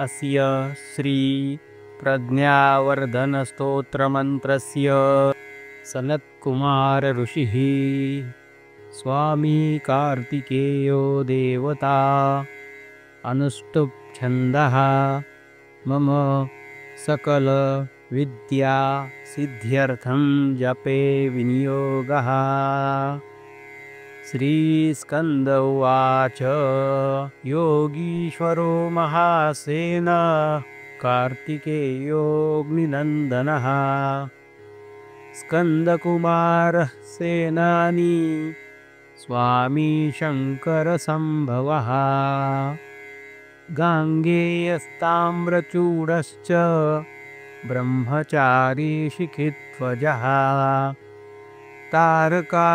अस्य श्री प्रज्ञावर्धनस्तोत्रमन्त्रस्य सनत्कुमार ऋषिः स्वामी कार्तिकेयो देवता अनुष्टुप् छन्दः मम सकल विद्या सिद्ध्यर्थं जपे विनियोगः। श्रीस्कन्द उवाच योगीश्वरो महासेन कार्तिकेयोऽग्निनन्दनः स्कन्दकुमारः सेनानी स्वामी शङ्करसम्भवः गाङ्गेयस्ताम्रचूडश्च ब्रह्मचारी शिखिध्वजः तारकारिरुमापुत्रः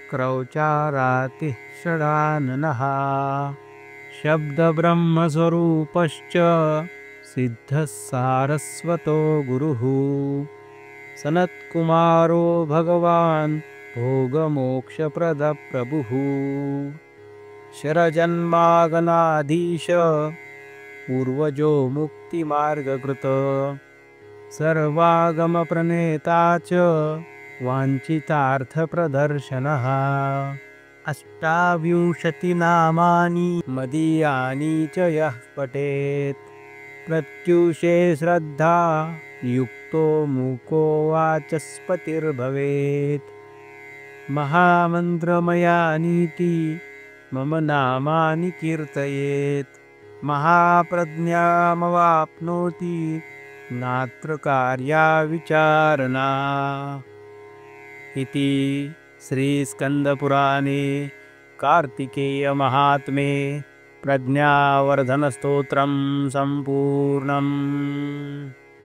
क्रौचारातिः षडाननः शब्दब्रह्मस्वरूपश्च सिद्धः सारस्वतो गुरुः सनत्कुमारो भगवान् भोगमोक्षप्रदप्रभुः शरजन्मागनाधीश पूर्वजो मुक्तिमार्गकृत सर्वागमप्रणेता च वाञ्छितार्थप्रदर्शनः। अष्टाविंशतिनामानि मदीयानि च यः पठेत् प्रत्यूषे श्रद्धा युक्तो मूको वाचस्पतिर्भवेत्। महामन्त्रमयानीति मम नामानि कीर्तयेत् महाप्रज्ञामवाप्नोति नात्र कार्या विचारणा। इति श्रीस्कन्दपुराणे कार्तिकेयमाहात्म्ये प्रज्ञावर्धनस्तोत्रं सम्पूर्णम्।